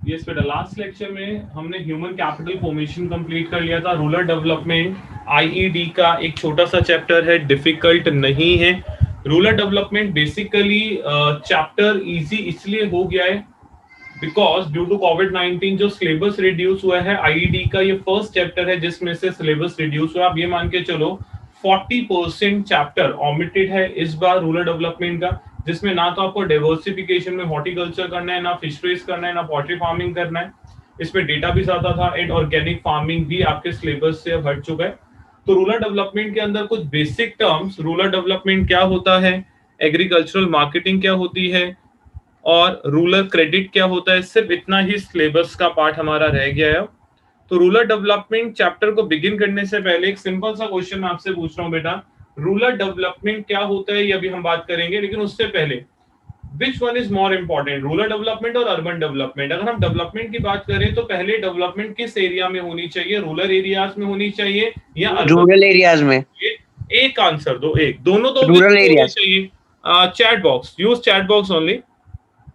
Yes बेटा, last lecture में हमने ह्यूमन कैपिटल फॉर्मेशन कंप्लीट कर लिया था। रूरल डेवलपमेंट आईईडी का एक छोटा सा चैप्टर है, डिफिकल्ट नहीं है। Rural development basically chapter easy इसलिए हो गया है बिकॉज ड्यू टू कोविड-19 जो सिलेबस रिड्यूस हुआ है। आईईडी का ये फर्स्ट चैप्टर है जिसमें से सिलेबस रिड्यूस हुआ। आप ये मान के चलो 40% चैप्टर ऑमिटेड है इस बार रूरल डेवलपमेंट का, जिसमें ना तो आपको डाइवर्सिफिकेशन में हॉर्टिकल्चर करना है, ना फिशरीज करना है, ना पोल्ट्री फार्मिंग करना है। इसमें डेटा भी ज्यादा था एंड ऑर्गेनिक फार्मिंग भी आपके सिलेबस से हट चुका है। तो रूरल डेवलपमेंट के अंदर कुछ बेसिक टर्म्स, रूरल डेवलपमेंट क्या होता है, एग्रीकल्चरल मार्केटिंग क्या होती है और रूरल क्रेडिट क्या होता है, सिर्फ इतना ही सिलेबस का पार्ट हमारा रह गया है। तो रूरल डेवलपमेंट चैप्टर को बिगिन करने से पहले एक सिंपल सा क्वेश्चन मैं आपसे पूछ रहा हूँ बेटा, रूरल डेवलपमेंट क्या होता है ये अभी हम बात करेंगे, लेकिन उससे पहले which one is more important, rural development और अर्बन डेवलपमेंट? अगर हम डेवलपमेंट की बात करें तो पहले डेवलपमेंट किस एरिया में होनी चाहिए, रूरल एरियाज में होनी चाहिए या रूरल एरियाज में? एक आंसर दो, एक दोनों तो रूरल होनी एरियाज। चाहिए। Chat box, use chat box only.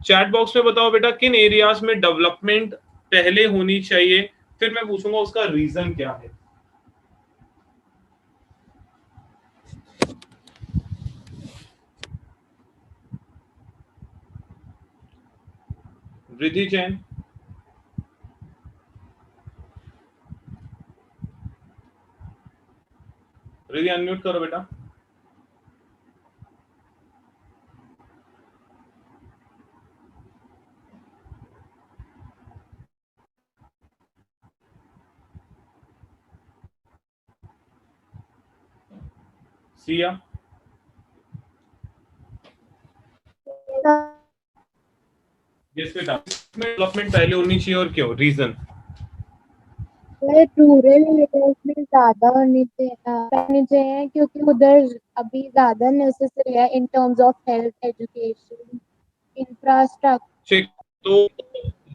Chat box में बताओ बेटा किन एरियाज में डेवलपमेंट पहले होनी चाहिए, फिर मैं पूछूंगा उसका रीजन क्या है। रिद्धि जैन, रिद्धि अनम्यूट करो बेटा। सिया, यस बेटा, डेवलपमेंट पहले होनी चाहिए और क्यों, रीजन? रूरल एरियाज में ज्यादा होनी चाहिए क्योंकि उधर अभी ज्यादा नेसेसरी है in terms of health, education, infrastructure. तो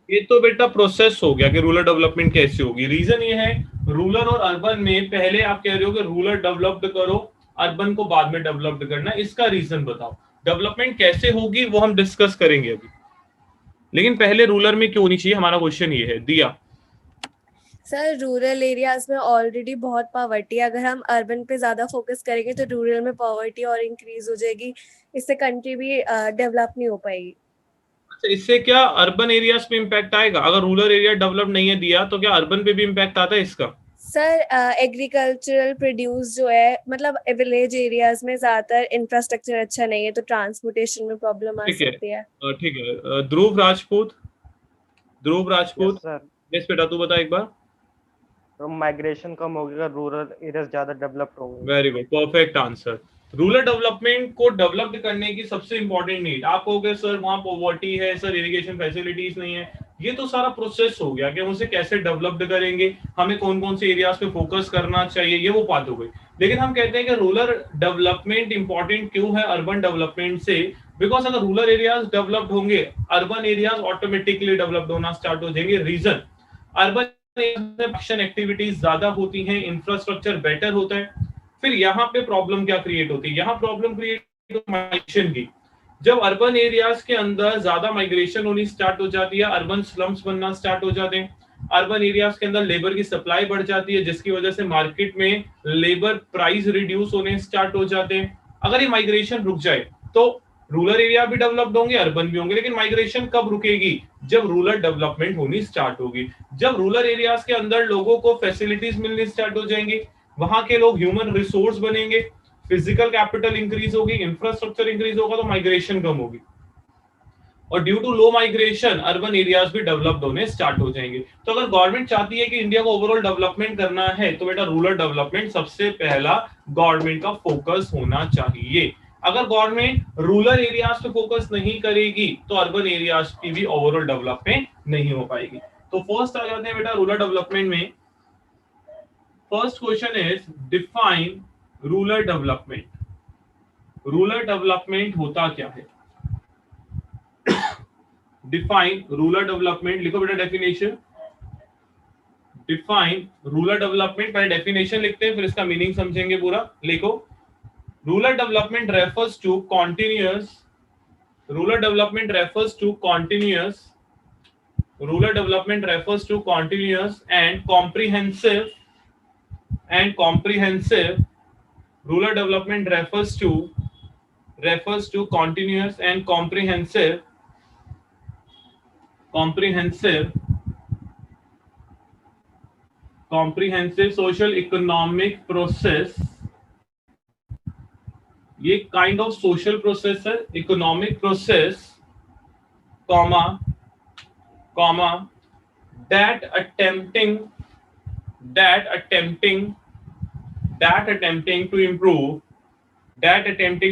ये तो बेटा प्रोसेस हो गया कि रूरल डेवलपमेंट कैसे होगी। रीजन ये है रूरल और अर्बन में पहले आप कह रहे हो कि रूरल डेवलप्ड करो, अर्बन को बाद में डेवलप्ड करना, इसका रीजन बताओ। डेवलपमेंट कैसे होगी वो हम डिस्कस करेंगे अभी, लेकिन पहले रूरल में क्यों नहीं चाहिए, हमारा क्वेश्चन ये है। दिया सर, रूरल एरियाज में ऑलरेडी बहुत पॉवर्टी है, अगर हम अर्बन पे ज्यादा फोकस करेंगे तो रूरल में पॉवर्टी और इंक्रीज हो जाएगी, इससे कंट्री भी डेवलप नहीं हो पाएगी। अच्छा, इससे क्या अर्बन एरियाज पे इम्पैक्ट आएगा? अगर रूरल एरिया डेवलप नहीं है दिया तो क्या अर्बन पे भी इम्पैक्ट आता है इसका? सर, एग्रीकल्चरल प्रोड्यूस जो है, मतलब विलेज एरियाज में ज्यादातर इंफ्रास्ट्रक्चर अच्छा नहीं है तो ट्रांसपोर्टेशन में प्रॉब्लम आ सकती है। ठीक है, ध्रुव राजपूत, ध्रुव राजपूत। यस बेटा, तू बता एक बार। तो माइग्रेशन कम होगा, रूरल एरियाज ज्यादा डेवलप्ड होंगे। Very good, perfect answer. Rural development को डेवलप करने की सबसे इंपॉर्टेंट नीड, आप कहोगे सर वहां पॉवर्टी है, सर इरिगेशन फैसिलिटीज नहीं है, ये तो सारा प्रोसेस हो गया कि हम उसे कैसे डेवलप्ड करेंगे, हमें कौन कौन से एरियाज पे फोकस करना चाहिए, ये वो बात हो गई। लेकिन हम कहते हैं कि रूरल डेवलपमेंट इंपॉर्टेंट क्यों है अर्बन डेवलपमेंट से, बिकॉज अगर रूरल एरियाज डेवलप्ड होंगे अर्बन एरियाज ऑटोमेटिकली डेवलप्ड होना स्टार्ट हो जाएंगे। रीजन, अर्बन एक्शन एक्टिविटीज ज्यादा होती हैं, इंफ्रास्ट्रक्चर बेटर होता है। फिर यहाँ पे प्रॉब्लम क्या क्रिएट होती है, यहाँ प्रॉब्लम क्रिएट माइग्रेशन की। जब अर्बन एरियाज के अंदर ज्यादा माइग्रेशन होनी स्टार्ट हो जाती है, अर्बन स्लम्स बनना स्टार्ट हो जाते हैं, अर्बन एरियाज के अंदर लेबर की सप्लाई बढ़ जाती है, जिसकी वजह से मार्केट में लेबर प्राइस रिड्यूस होने स्टार्ट हो जाते हैं। अगर ये माइग्रेशन रुक जाए तो रूरल एरिया भी डेवलप्ड होंगे, अर्बन भी होंगे, लेकिन माइग्रेशन कब रुकेगी? जब रूरल डेवलपमेंट होनी स्टार्ट होगी, जब रूरल एरियाज के अंदर लोगों को फैसिलिटीज मिलनी स्टार्ट हो जाएंगी, वहां के लोग ह्यूमन रिसोर्स बनेंगे, फिजिकल कैपिटल इंक्रीज होगी, इंफ्रास्ट्रक्चर इंक्रीज होगा, तो माइग्रेशन कम होगी और due to low migration urban areas भी डेवलप्ड होने स्टार्ट हो जाएंगे। तो अगर गवर्नमेंट चाहती है कि इंडिया को ओवरऑल डेवलपमेंट करना है तो बेटा रूरल डेवलपमेंट सबसे पहला गवर्नमेंट का फोकस होना चाहिए। अगर गवर्नमेंट रूरल एरियाज पे फोकस नहीं करेगी तो अर्बन एरियाज की भी ओवरऑल डेवलपमेंट नहीं हो पाएगी। तो फर्स्ट आ जाते हैं बेटा रूरल डेवलपमेंट में। First question is define rural development. Rural development होता क्या है? डिफाइन रूरल डेवलपमेंट, लिखो बेटा डेफिनेशन। डिफाइन रूरल डेवलपमेंट, पहले डेफिनेशन लिखते हैं फिर इसका मीनिंग समझेंगे पूरा। लिखो, rural development refers to continuous, rural development refers to continuous Rural development refers to continuous and comprehensive rural development refers to continuous and comprehensive social economic process. ये kind of social process है, economic process, comma that attempting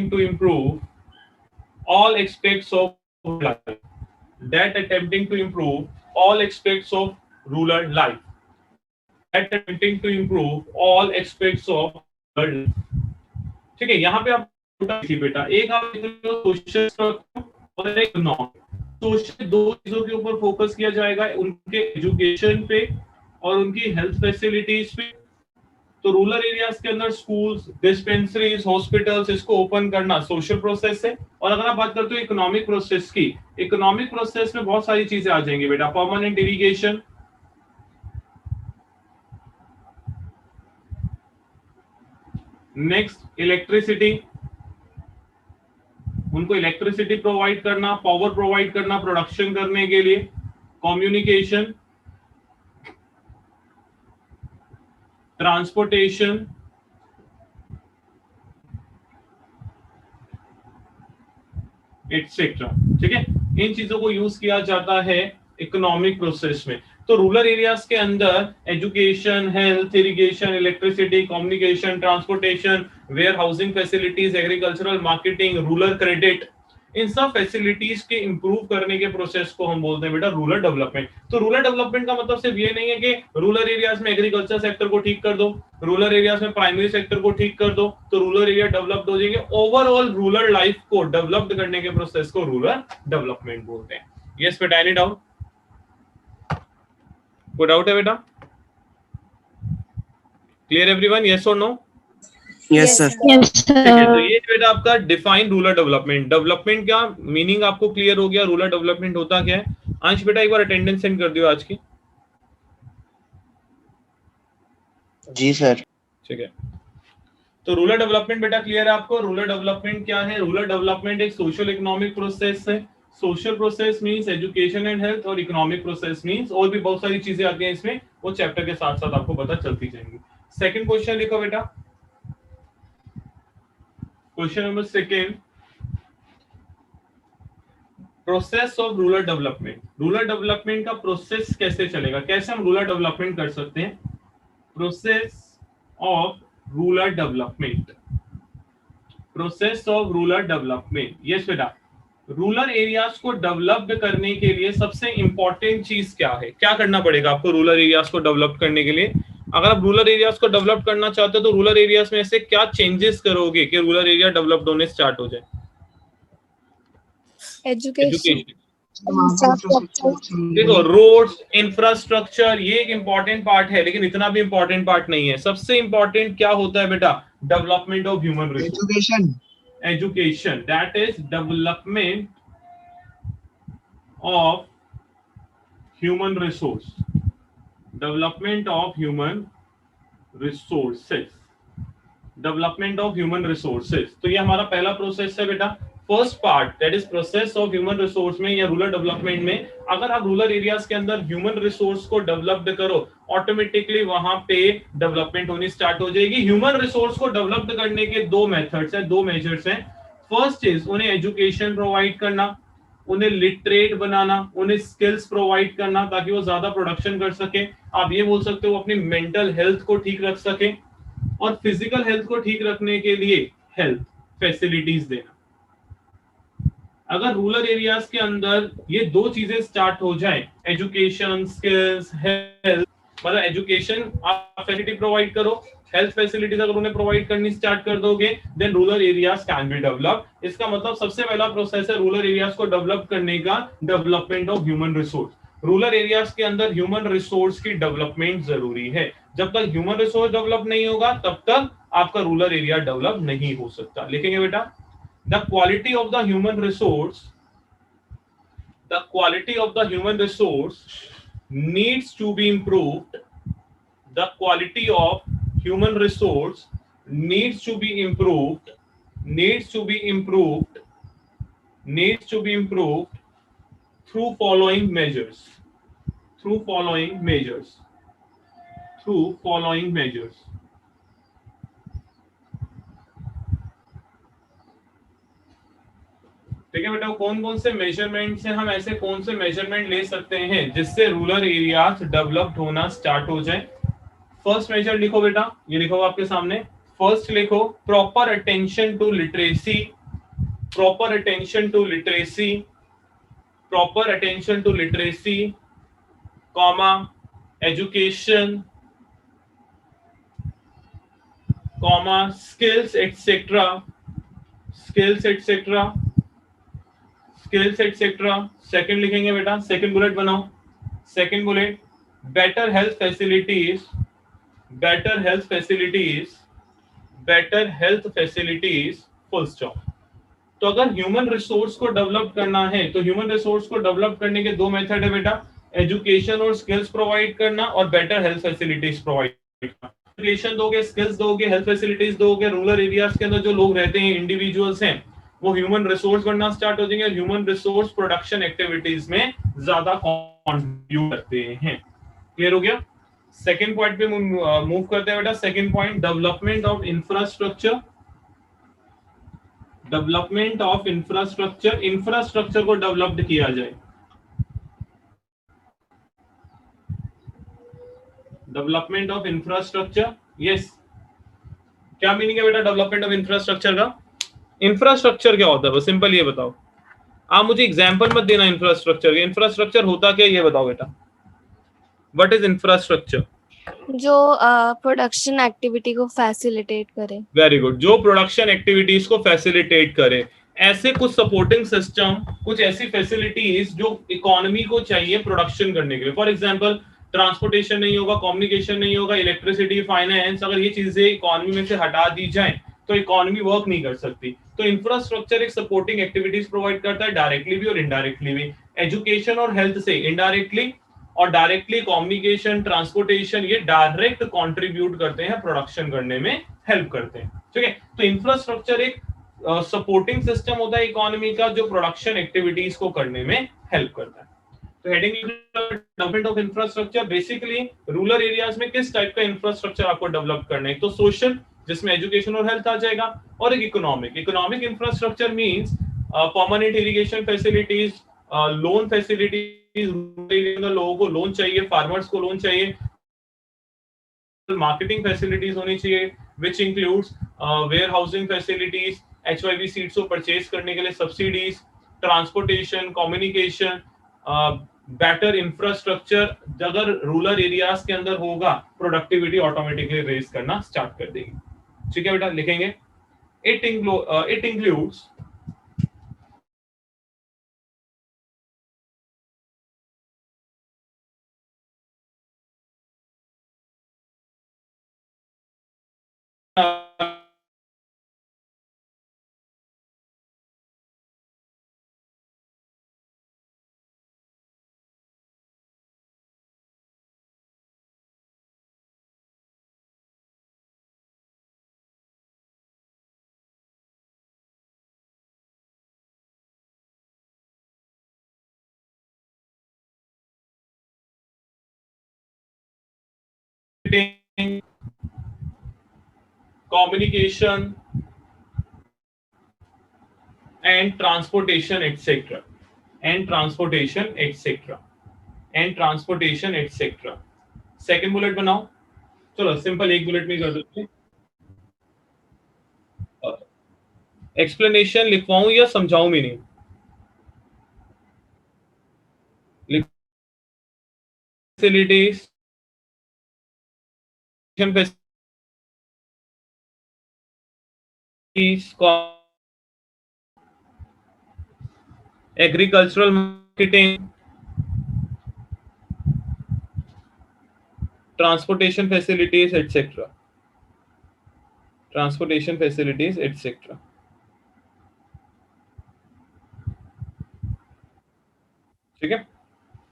to improve all aspects of life. That attempting to improve all aspects of rural life. That attempting to improve all aspects of rural life. ठीक है, यहाँ पे आप बेटा एक आप social और एक नॉन सोशल, दो चीजों के ऊपर फोकस किया जाएगा, उनके एजुकेशन पे और उनकी हेल्थ फैसिलिटीज पे। तो रूरल एरियाज के अंदर स्कूल्स, डिस्पेंसरीज, हॉस्पिटल्स, इसको ओपन करना सोशल प्रोसेस है। और अगर आप बात करते हो इकोनॉमिक प्रोसेस की, इकोनॉमिक प्रोसेस में बहुत सारी चीजें आ जाएंगी बेटा। परमानेंट इरिगेशन, नेक्स्ट इलेक्ट्रिसिटी, उनको इलेक्ट्रिसिटी प्रोवाइड करना, पावर प्रोवाइड करना प्रोडक्शन करने के लिए। Communication, transportation, etcetera. ठीक है, इन चीजों को यूज किया जाता है इकोनॉमिक प्रोसेस में। तो रूरल एरियाज के अंदर education, health, irrigation, electricity, communication, transportation, warehousing facilities, agricultural marketing, rural credit, इन सब फैसिलिटीज के इंप्रूव करने के प्रोसेस को हम बोलते हैं बेटा रूरल डेवलपमेंट। तो रूरल डेवलपमेंट का मतलब सिर्फ ये नहीं है कि रूरल एरियाज में एग्रीकल्चर सेक्टर को ठीक कर दो, रूरल एरियाज में प्राइमरी सेक्टर को ठीक कर दो तो रूरल एरिया डेवलप्ड हो जाएंगे। ओवरऑल रूरल लाइफ को डेवलप्ड करने के प्रोसेस को रूरल डेवलपमेंट बोलते हैं। यस बेटा, एनी डाउट? कोई डाउट है बेटा? Clear everyone? यस और नो? Yes sir. ठीक है, तो ये बेटा आपका डिफाइन रूरल डेवलपमेंट। डेवलपमेंट का मीनिंग आपको क्लियर हो गया, रूरल डेवलपमेंट होता क्या है। अंश बेटा एक बार अटेंडेंस सेंड कर दियो आज की। जी सर। ठीक है, तो रूरल डेवलपमेंट बेटा क्लियर है आपको? रूरल डेवलपमेंट क्या है? रूरल डेवलपमेंट एक सोशल इकोनॉमिक प्रोसेस है। Social process means education and health, और इकोनॉमिक प्रोसेस मींस और भी बहुत सारी चीजें आती हैं इसमें, वो चैप्टर के साथ साथ आपको पता चलती जाएंगी। सेकंड क्वेश्चन लिखो बेटा, question number second, process of rural development. Rural development का प्रोसेस कैसे चलेगा, कैसे हम रूरल डेवलपमेंट कर सकते हैं? Process of rural development, process of rural development. Yes बेटा, रूरल एरियाज को डेवलप करने के लिए सबसे इंपॉर्टेंट चीज क्या है? क्या करना पड़ेगा आपको रूरल एरियाज को डेवलप करने के लिए? अगर आप रूरल एरियाज को डेवलप करना चाहते हो तो रूरल एरियाज में ऐसे क्या चेंजेस करोगे कि रूरल एरिया डेवलप्ड होने स्टार्ट हो जाए? एजुकेशन। देखो, रोड्स, इंफ्रास्ट्रक्चर, ये एक इंपॉर्टेंट पार्ट है, लेकिन इतना भी इंपॉर्टेंट पार्ट नहीं है। सबसे इंपॉर्टेंट क्या होता है बेटा? Development of human resource. Education, that is development of human resource, development of human resources, development of human resources. तो ये हमारा पहला प्रोसेस है बेटा, first part, that is process of human resource में या रूरल डेवलपमेंट में। अगर आप रूरल एरियाज के अंदर ह्यूमन रिसोर्स को डेवलप्ड करो, ऑटोमेटिकली वहां पे डेवलपमेंट होनी स्टार्ट हो जाएगी। ह्यूमन रिसोर्स को डेवलप्ड करने के दो मेथड्स हैं, दो मेजर्स हैं। फर्स्ट इज उन्हें एजुकेशन प्रोवाइड करना, उन्हें लिटरेट बनाना, उन्हें स्किल्स प्रोवाइड करना ताकि वो ज्यादा प्रोडक्शन कर सके। आप ये बोल सकते हो अपनी मेंटल हेल्थ को ठीक रख सके, और फिजिकल हेल्थ को ठीक रखने के लिए हेल्थ फैसिलिटीज देना। अगर रूरल एरियाज के अंदर ये दो चीजें स्टार्ट हो जाए, एजुकेशन, स्किल्स, हेल्थ, मतलब एजुकेशन आप फैसिलिटी प्रोवाइड करो, हेल्थ फैसिलिटीज अगर उन्हें प्रोवाइड करनी स्टार्ट कर दोगे, then rural areas can be develop. इसका मतलब सबसे पहला प्रोसेस है रूरल एरियाज को डेवलप करने का, development of human resource. Rural areas के अंदर ह्यूमन रिसोर्स की डेवलपमेंट जरूरी है। जब तक ह्यूमन रिसोर्स डेवलप नहीं होगा तब तक आपका रूरल एरिया डेवलप नहीं हो सकता। लिखेंगे बेटा, the quality of the human resource, the quality of the human resource needs to be improved. The quality of human resource needs to be improved, needs to be improved, needs to be improved through following measures. Through following measures. Through following measures. ठीक है बेटा, कौन कौन से measurement से हम ऐसे कौन से मेजरमेंट ले सकते हैं जिससे रूरल एरियाज डेवलप्ड होना स्टार्ट हो जाए? फर्स्ट मेजर लिखो बेटा, ये लिखो आपके सामने. फर्स्ट लिखो proper attention to literacy. Proper attention to literacy. Proper attention to literacy, comma education, comma skills etcetera. Skills etcetera. Skills etcetera. Second लिखेंगे बेटा, सेकंड बुलेट बनाओ. Second bullet better health facilities. Better health facilities. Better health facilities, full stop. तो अगर human resource को develop करना है तो human resource को डेवलप करने के दो मेथड है बेटा, एजुकेशन और स्किल्स प्रोवाइड करना और बेटर हेल्थ फैसिलिटीज प्रोवाइड करना. एजुकेशन दोगे, स्किल्स दोगे, हेल्थ फैसिलिटीज दोगे, रूरल एरियाज के अंदर जो लोग रहते हैं, इंडिविजुअल्स हैं, वो ह्यूमन रिसोर्स बनना स्टार्ट हो जाएंगे. ह्यूमन रिसोर्स प्रोडक्शन एक्टिविटीज में ज्यादा कॉन्ट्रीब्यूट करते हैं. क्लियर हो गया? सेकंड पॉइंट पे मूव करते हैं बेटा. Second point development of infrastructure. Development of infrastructure. Infrastructure को डेवलप्ड किया जाए. Development of infrastructure. यस, क्या मीनिंग है बेटा डेवलपमेंट ऑफ इंफ्रास्ट्रक्चर का? इंफ्रास्ट्रक्चर क्या होता है वो सिंपल ये बताओ. आप मुझे एग्जांपल मत देना इंफ्रास्ट्रक्चर के. इंफ्रास्ट्रक्चर होता क्या ये बताओ बेटा. What is infrastructure? जो प्रोडक्शन एक्टिविटी को फैसिलिटेट करे. Very good. जो प्रोडक्शन एक्टिविटीज को फैसिलिटेट करे. ऐसे कुछ सपोर्टिंग सिस्टम, कुछ ऐसी फैसिलिटीज जो इकोनॉमी को चाहिए प्रोडक्शन करने के लिए. फॉर एग्जांपल ट्रांसपोर्टेशन नहीं होगा, कम्युनिकेशन नहीं होगा, इलेक्ट्रिसिटी, फाइनेंस, अगर ये चीजें इकोनॉमी में से हटा दी जाए तो इकोनॉमी वर्क नहीं कर सकती. तो इंफ्रास्ट्रक्चर एक सपोर्टिंग एक्टिविटीज प्रोवाइड करता है, डायरेक्टली भी और इनडायरेक्टली भी. एजुकेशन और हेल्थ से इनडायरेक्टली, और डायरेक्टली कम्युनिकेशन, ट्रांसपोर्टेशन, ये डायरेक्ट कंट्रीब्यूट करते हैं, प्रोडक्शन करने में हेल्प करते हैं. ठीक है. तो इंफ्रास्ट्रक्चर एक सपोर्टिंग सिस्टम होता है इकोनॉमी का जो प्रोडक्शन एक्टिविटीज को करने में हेल्प करता है. तो heading development of infrastructure. Basically rural areas में किस टाइप का इंफ्रास्ट्रक्चर आपको डेवलप करना है? तो सोशल, जिसमें एजुकेशन और हेल्थ आ जाएगा, और एक economic. Economic infrastructure means permanent irrigation facilities, loan facilities. लोगों को लोन चाहिए, फार्मर्स को लोन चाहिए. मार्केटिंग फैसिलिटीज होनी चाहिए which includes warehousing facilities, HYV seeds को परचेज करने के लिए subsidies, transportation, communication, better infrastructure. अगर रूरल एरियाज के अंदर होगा, प्रोडक्टिविटी ऑटोमेटिकली रेज करना स्टार्ट कर देगी. ठीक है बेटा, लिखेंगे. It includes communication and transportation etc. and transportation etc. and transportation etc. Second bullet बनाओ. चलो सिंपल एक बुलेट में कर देते हैं. एक्सप्लेनेशन लिखवाऊं या समझाऊं meaning? Facilities, agricultural marketing, transportation facilities etcetera. Transportation facilities etcetera. ठीक है,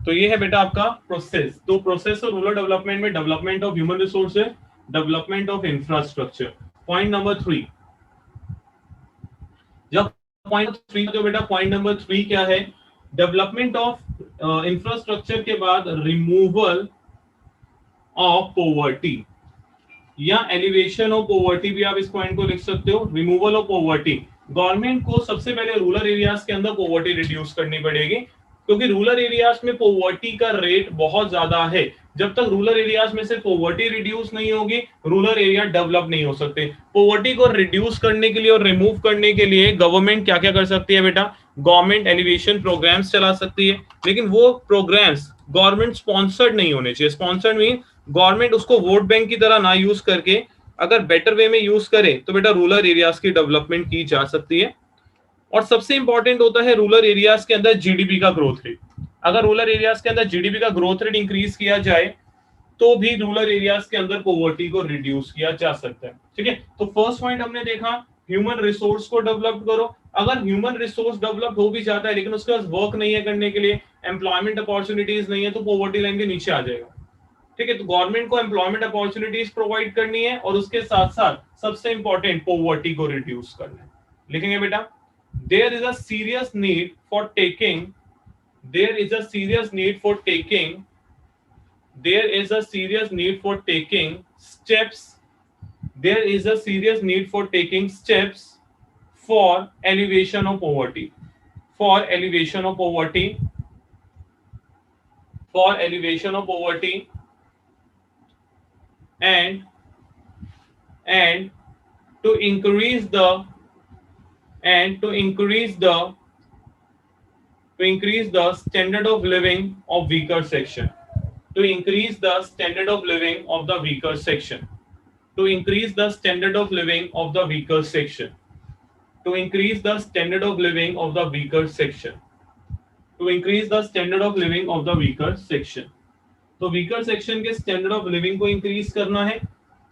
तो ये है बेटा आपका प्रोसेस। तो प्रोसेस और रूरल डेवलपमेंट में development of human resources, development of infrastructure. Point number 3, जब पॉइंट 3 जो बेटा पॉइंट नंबर 3 क्या है, डेवलपमेंट ऑफ इंफ्रास्ट्रक्चर के बाद रिमूवल ऑफ पॉवर्टी या एलिवेशन ऑफ पॉवर्टी भी आप इस पॉइंट को लिख सकते हो। रिमूवल ऑफ पॉवर्टी, गवर्नमेंट को सबसे पहले रूरल एरियाज के अंदर पॉवर्टी रिड्यूस करनी पड़ेगी, क्योंकि रूरल एरियाज में पॉवर्टी का रेट बहुत ज्यादा है। जब तक रूरल एरियाज में से पॉवर्टी रिड्यूस नहीं होगी, रूरल एरिया डेवलप नहीं हो सकते। पॉवर्टी को रिड्यूस करने के लिए और रिमूव करने के लिए गवर्नमेंट क्या क्या कर सकती है बेटा, गवर्नमेंट एलिवेशन प्रोग्राम्स चला सकती है, लेकिन वो प्रोग्राम्स गवर्नमेंट स्पॉन्सर्ड नहीं होने चाहिए। स्पॉन्सर्ड मीन गवर्नमेंट उसको वोट बैंक की तरह ना यूज करके अगर बेटर वे में यूज करे तो बेटा रूरल एरियाज की डेवलपमेंट की जा सकती है। और सबसे इंपॉर्टेंट होता है रूरल एरियाज के अंदर जीडीपी का ग्रोथ रेट। अगर रूरल एरियाज के अंदर जीडीपी का ग्रोथ रेट इंक्रीज किया जाए तो भी रूरल एरियाज के अंदर पॉवर्टी को रिड्यूस किया जा सकता है। ठीक है, तो फर्स्ट पॉइंट हमने देखा ह्यूमन रिसोर्स को डेवलप करो। अगर ह्यूमन रिसोर्स डेवलप हो भी जाता है लेकिन उसके पास वर्क नहीं है करने के लिए, एम्प्लॉयमेंट अपॉर्चुनिटीज नहीं है, तो पॉवर्टी लाइन के नीचे आ जाएगा। ठीक है, तो गवर्नमेंट को एम्प्लॉयमेंट अपॉर्चुनिटीज प्रोवाइड करनी है और उसके साथ साथ सबसे इंपॉर्टेंट पॉवर्टी को रिड्यूस करना है। लिखेंगे बेटा, there is a serious need for taking there is a serious need for taking steps for elevation of poverty and to increase the standard of living of weaker section, to increase the standard of living of the weaker section, to increase the standard of living of the weaker section, to increase the standard of living of the weaker section, to increase the standard of living of the weaker section। तो weaker section के standard of living को increase करना है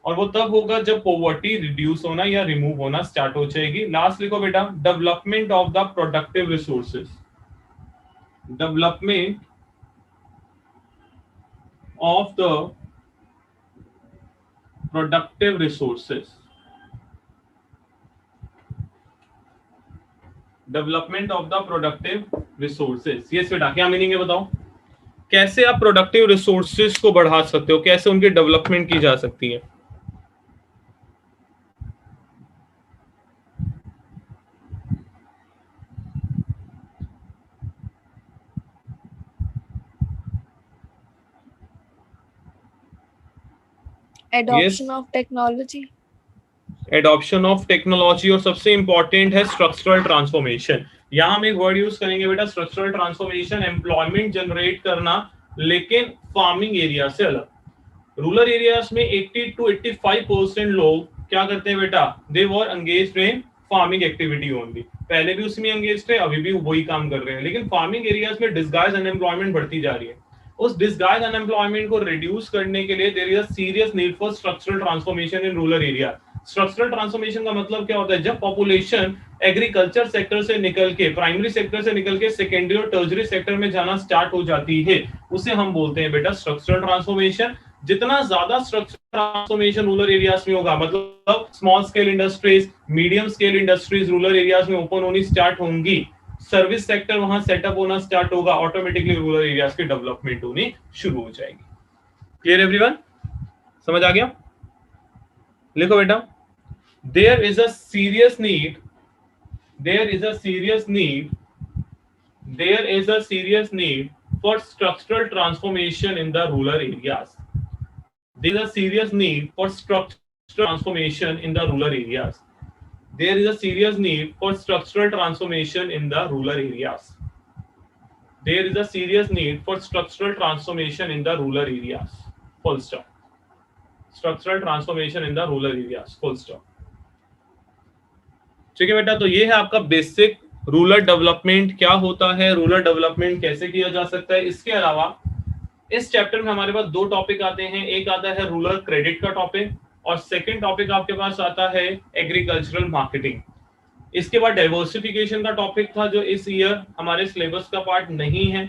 और वो तब होगा जब पॉवर्टी रिड्यूस होना या रिमूव होना स्टार्ट हो जाएगी। लास्ट लिखो बेटा, development of the productive resources, development of the productive resources, development of the productive resources. Yes बेटा, क्या मीनिंग है बताओ, कैसे आप प्रोडक्टिव रिसोर्सेज को बढ़ा सकते हो, कैसे उनकी डेवलपमेंट की जा सकती है। Adoption of technology, adoption of technology, और सबसे इंपॉर्टेंट है स्ट्रक्चरल ट्रांसफॉर्मेशन। यहां हम एक वर्ड यूज करेंगे बेटा, स्ट्रक्चरल ट्रांसफॉर्मेशन, एम्प्लॉयमेंट जनरेट करना, लेकिन फार्मिंग एरिया से अलग। रूरल एरियाज में 80 to 85% लोग क्या करते हैं बेटा, they were engaged in farming activity only. पहले भी उसमें एंगेज्ड थे, अभी भी वही काम कर रहे हैं, लेकिन फार्मिंग एरियाज में डिसगाइज अनएम्प्लॉयमेंट बढ़ती जा रही है। उस डिसगाइज अनएम्प्लॉयमेंट को रिड्यूस करने के लिए there is a serious need for structural transformation in rural area. Structural transformation का मतलब क्या होता है, जब पॉपुलेशन एग्रीकल्चर सेक्टर से निकल के, प्राइमरी सेक्टर से निकल के सेकेंडरी और टर्जरी सेक्टर में जाना स्टार्ट हो जाती है, उसे हम बोलते हैं बेटा स्ट्रक्चरल ट्रांसफॉर्मेशन। जितना ज्यादा स्ट्रक्चरल ट्रांसफॉर्मेशन रूरल एरियाज में होगा, मतलब small scale industries, medium scale industries rural areas में ओपन होनी स्टार्ट होंगी, सर्विस सेक्टर वहां सेटअप होना स्टार्ट होगा, ऑटोमेटिकली रूरल एरियाज की डेवलपमेंट होनी शुरू हो जाएगी। क्लियर एवरीवन, समझ आ गया? लिखो बेटा, there is a serious need for structural transformation in the rural areas. There is a serious need for structural transformation in the rural areas. There is a serious need for structural transformation in the rural areas. There is a serious need for structural transformation in the rural areas. Full stop. Structural transformation in the rural areas. Full stop. ठीक है बेटा, तो ये है आपका basic rural development क्या होता है, रूरल डेवलपमेंट कैसे किया जा सकता है। इसके अलावा इस चैप्टर में हमारे पास दो टॉपिक आते हैं, एक आता है रूरल क्रेडिट का टॉपिक और सेकंड टॉपिक आपके पास आता है एग्रीकल्चरल मार्केटिंग। इसके बाद डाइवर्सिफिकेशन का टॉपिक था जो इस ईयर हमारे सिलेबस का पार्ट नहीं है,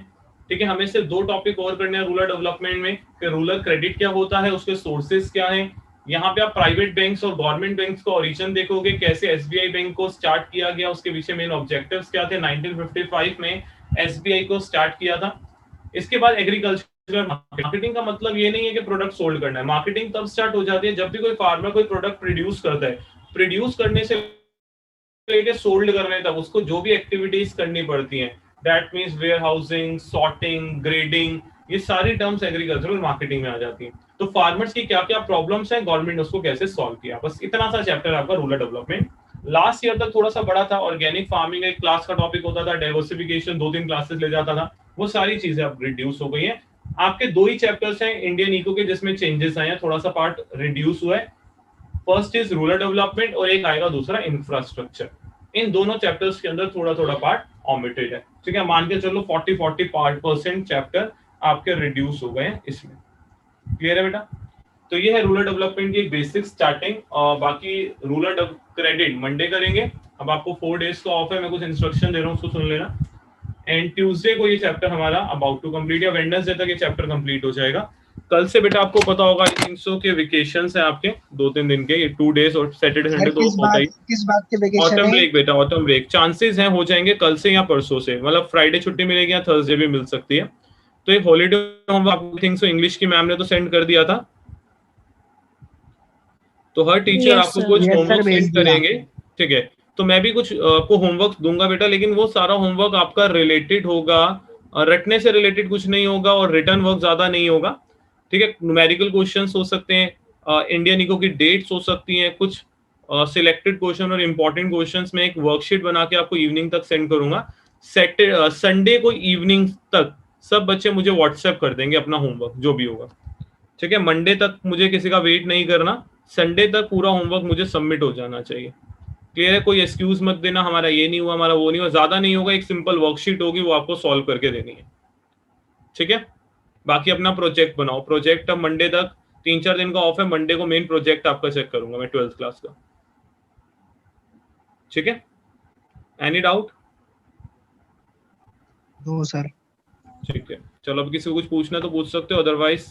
ठीक है, हमें सिर्फ 2 टॉपिक और करने हैं रूरल डेवलपमेंट में कि रूरल क्रेडिट क्या होता है, उसके सोर्सेज क्या हैं। यहाँ पे आप प्राइवेट बैंक्स और गवर्नमेंट बैंक्स का ओरिजिन देखोगे, कैसे एसबीआई बैंक को स्टार्ट किया गया, उसके पीछे मेन ऑब्जेक्टिव्स क्या थे। 1955 में एसबीआई को स्टार्ट किया था। इसके बाद एग्रीकल्चर मार्केटिंग का मतलब ये नहीं है कि प्रोडक्ट सोल्ड करना है। मार्केटिंग तब स्टार्ट हो जाती है जब भी कोई फार्मर कोई प्रोडक्ट प्रोड्यूस करता है। प्रोड्यूस करने से लेके सोल्ड करने तक उसको जो भी एक्टिविटीज करनी पड़ती हैं, that means warehousing, sorting, grading, ये सारी टर्म्स एग्रीकल्चरल मार्केटिंग में आ जाती हैं। तो फार्मर्स की क्या क्या प्रॉब्लम्स हैं, गवर्नमेंट ने उसको कैसे सॉल्व किया, बस इतना सा चैप्टर आपका रूरल डेवलपमेंट। लास्ट ईयर तक थोड़ा सा बड़ा था। ऑर्गेनिक फार्मिंग एक क्लास का टॉपिक होता था, डाइवर्सिफिकेशन 2-3 क्लासेस ले जाता था। वो सारी चीजें अब रिड्यूस हो गई हैं। आपके 2 ही चैप्टर्स हैं इंडियन इको के जिसमें चेंजेस आए हैं, थोड़ा सा पार्ट रिड्यूस हुआ है। फर्स्ट इज रूरल डेवलपमेंट और एक आएगा दूसरा इंफ्रास्ट्रक्चर। इन दोनों चैप्टर्स के अंदर थोड़ा थोड़ा पार्ट ओमिटेड है। ठीक है, मान के चलो 40% चैप्टर आपके रिड्यूस हो गए हैं इसमें। क्लियर है बेटा? तो ये है रूरल डेवलपमेंट की एक बेसिक स्टार्टिंग। और बाकी रूरल क्रेडिट मंडे करेंगे। अब आपको 4 डेज का ऑफ है, मैं कुछ इंस्ट्रक्शन दे रहा हूँ, उसको सुन लेना। एंड ट्यूसडे को ये चैप्टर हमारा अबाउट टू कंप्लीट, या वेडनेसडे तक ये चैप्टर कंप्लीट हो जाएगा। कल से बेटा आपको पता होगा 300 के वेकेशंस हैं आपके 2-3 दिन के, ये 2 डेज और सैटरडे संडे तो होता ही। किस बात के वेकेशन ऑटम है? ब्रेक बेटा, ऑटम ब्रेक चांसेस हैं हो जाएंगे कल से या परसों से, मतलब फ्राइडे छुट्टी मिलेगी या थर्सडे भी मिल सकती है। तो एक holiday homework think so English की मैम ने तो सेंड कर दिया था। तो हर टीचर आपको कुछ होमवर्क सेंड करेंगे। ठीक है, तो मैं भी कुछ आपको होमवर्क दूंगा बेटा, लेकिन वो सारा होमवर्क आपका रिलेटेड होगा, रटने से रिलेटेड कुछ नहीं होगा और रिटर्न वर्क ज्यादा नहीं होगा। ठीक है, न्यूमेरिकल क्वेश्चंस हो सकते हैं, इंडियन इको की डेट्स हो सकती हैं, कुछ सिलेक्टेड क्वेश्चन और इंपॉर्टेंट क्वेश्चंस में एक वर्कशीट बना के आपको इवनिंग तक सेंड करूंगा। संडे को इवनिंग तक सब बच्चे मुझे व्हाट्सएप कर देंगे अपना होमवर्क जो भी होगा। ठीक है, मंडे तक मुझे किसी का वेट नहीं करना, संडे तक पूरा होमवर्क मुझे सबमिट हो जाना चाहिए। क्लियर है? कोई एक्सक्यूज मत देना हमारा ये नहीं हुआ, हमारा वो नहीं हुआ, ज्यादा नहीं होगा, एक सिंपल वर्कशीट होगी वो आपको सॉल्व करके देनी है। ठीक है, बाकी अपना प्रोजेक्ट बनाओ। प्रोजेक्ट अब मंडे तक 3-4 दिन का ऑफ है, मंडे को मेन प्रोजेक्ट आपका चेक करूंगा मैं 12th क्लास का। ठीक है, एनी डाउट? No sir. ठीक है, चलो अब किसी को कुछ पूछना तो पूछ सकते हो, otherwise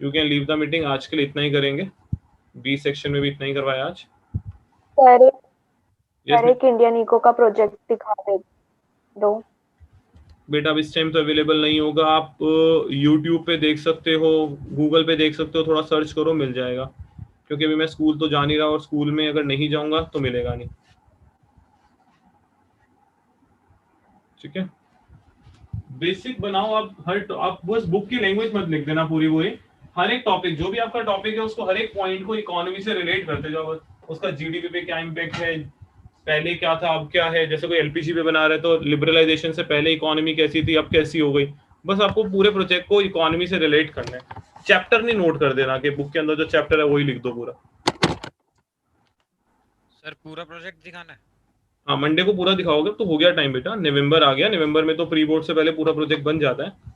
you can leave the meeting. आज के लिए इतना ही करेंगे, बी सेक्शन में भी इतना ही करवाया आज। सर एक इंडियन इको का प्रोजेक्ट दिखा दो बेटा। अब इस टाइम तो अवेलेबल नहीं होगा, आप YouTube पे देख सकते हो, गूगल पे देख सकते हो, थोड़ा सर्च करो मिल जाएगा, क्योंकि अभी मैं स्कूल तो जा नहीं रहा और स्कूल में अगर नहीं जाऊंगा तो मिलेगा नहीं। ठीक है, बेसिक बनाओ आप बस बुक की लैंग्वेज मत लिख देना पूरी। हर एक टॉपिक जो भी आपका टॉपिक है उसको हर एक पॉइंट को इकोनॉमी से रिलेट करते जाओ। उसका जीडीपी पे क्या इम्पैक्ट है, पहले क्या था अब क्या है। जैसे कोई एलपीजी पे बना रहे तो लिबरलाइजेशन से पहले इकोनॉमी कैसी थी अब कैसी हो गई। बस आपको पूरे प्रोजेक्ट को इकोनॉमी से रिलेट करना है, चैप्टर नहीं नोट कर देना कि बुक के अंदर जो चैप्टर है वही लिख दो पूरा। सर पूरा प्रोजेक्ट दिखाना है? हाँ, मंडे को पूरा दिखाओगे तो हो गया टाइम बेटा। नवंबर आ गया, नवंबर में तो प्री बोर्ड से पहले पूरा प्रोजेक्ट बन जाता है।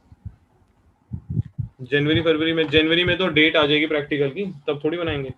जनवरी फरवरी में, जनवरी में तो डेट आ जाएगी प्रैक्टिकल की, तब थोड़ी बनाएंगे।